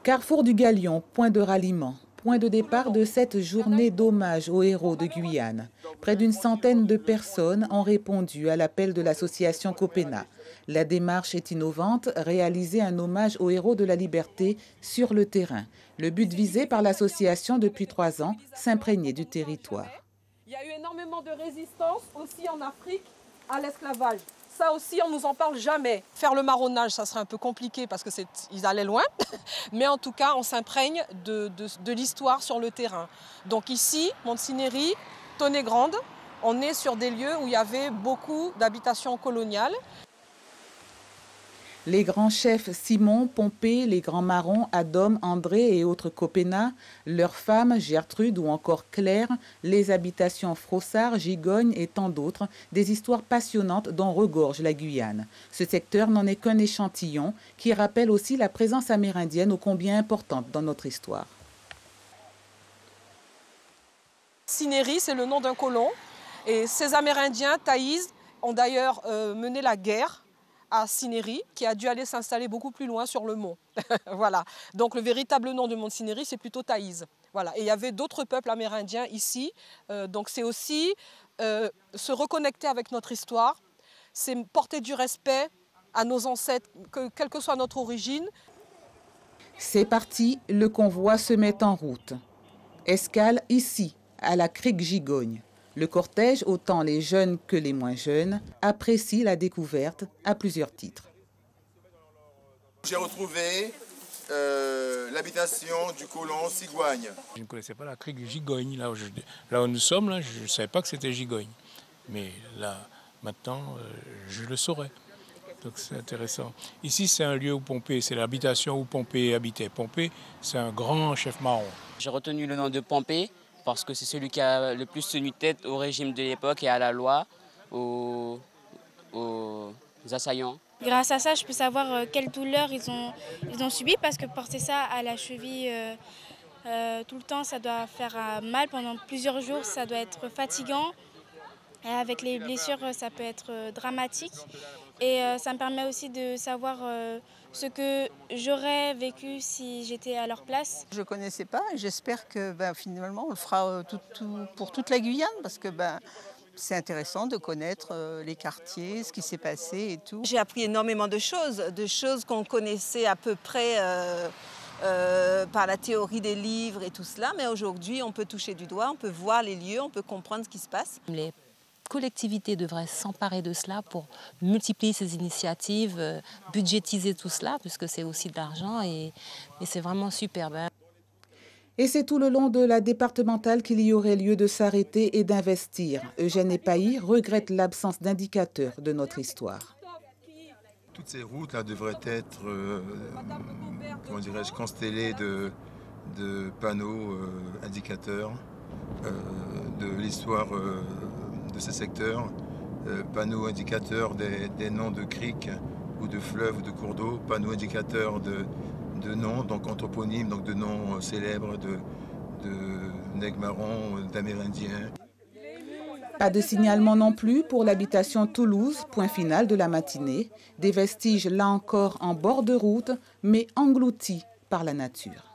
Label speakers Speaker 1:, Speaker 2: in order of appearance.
Speaker 1: Carrefour du Galion, point de ralliement, point de départ de cette journée d'hommage aux héros de Guyane. Près d'une centaine de personnes ont répondu à l'appel de l'association Copena. La démarche est innovante, réaliser un hommage aux héros de la liberté sur le terrain. Le but visé par l'association depuis 3 ans, s'imprégner du territoire.
Speaker 2: Il y a eu énormément de résistance aussi en Afrique à l'esclavage. Ça aussi, on ne nous en parle jamais. Faire le marronnage, ça serait un peu compliqué parce qu'ils allaient loin. Mais en tout cas, on s'imprègne de l'histoire sur le terrain. Donc ici, Montsinéry, Tonnegrande, on est sur des lieux où il y avait beaucoup d'habitations coloniales.
Speaker 1: Les grands chefs Simon, Pompée, les grands marrons, Adom, André et autres Copena, leurs femmes Gertrude ou encore Claire, les habitations Frossard, Gigogne et tant d'autres, des histoires passionnantes dont regorge la Guyane. Ce secteur n'en est qu'un échantillon qui rappelle aussi la présence amérindienne ô combien importante dans notre histoire.
Speaker 2: Montsinéry, c'est le nom d'un colon et ces Amérindiens, Taïs, ont d'ailleurs mené la guerre à Montsinéry, qui a dû aller s'installer beaucoup plus loin sur le mont. Voilà. Donc le véritable nom de Montsinéry, c'est plutôt Taïs. Voilà. Et il y avait d'autres peuples amérindiens ici. Donc c'est aussi se reconnecter avec notre histoire, c'est porter du respect à nos ancêtres, quelle que soit notre origine.
Speaker 1: C'est parti, le convoi se met en route. Escale ici, à la crique Gigogne. Le cortège, autant les jeunes que les moins jeunes, apprécie la découverte à plusieurs titres.
Speaker 3: J'ai retrouvé l'habitation du colon Sigouagne.
Speaker 4: Je ne connaissais pas la crique Gigogne, là où nous sommes, là, je ne savais pas que c'était Gigogne. Mais là, maintenant, je le saurais. Donc c'est intéressant. Ici, c'est un lieu où Pompée, c'est l'habitation où Pompée habitait. Pompée, c'est un grand chef marron.
Speaker 5: J'ai retenu le nom de Pompée, parce que c'est celui qui a le plus tenu tête au régime de l'époque et à la loi, aux assaillants.
Speaker 6: Grâce à ça, je peux savoir quelle douleur ils ont subi, parce que porter ça à la cheville tout le temps, ça doit faire mal pendant plusieurs jours, ça doit être fatigant. Et avec les blessures, ça peut être dramatique. Et ça me permet aussi de savoir ce que j'aurais vécu si j'étais à leur place.
Speaker 7: Je ne connaissais pas et j'espère que finalement on le fera pour toute la Guyane parce que c'est intéressant de connaître les quartiers, ce qui s'est passé et tout.
Speaker 8: J'ai appris énormément de choses qu'on connaissait à peu près par la théorie des livres et tout cela, mais aujourd'hui on peut toucher du doigt, on peut voir les lieux, on peut comprendre ce qui se passe.
Speaker 9: Les collectivités devraient s'emparer de cela pour multiplier ces initiatives, budgétiser tout cela, puisque c'est aussi de l'argent et c'est vraiment superbe.
Speaker 1: Et c'est tout le long de la départementale qu'il y aurait lieu de s'arrêter et d'investir. Eugène Epailly regrette l'absence d'indicateurs de notre histoire.
Speaker 3: Toutes ces routes là devraient être comment dirais-je, constellées de panneaux indicateurs de l'histoire de ces secteurs, panneaux indicateurs des noms de criques ou de fleuves ou de cours d'eau, panneaux indicateurs de noms, donc anthroponymes, donc de noms célèbres de nègres marrons, d'Amérindiens.
Speaker 1: Pas de signalement non plus pour l'habitation Toulouse, point final de la matinée. Des vestiges là encore en bord de route, mais engloutis par la nature.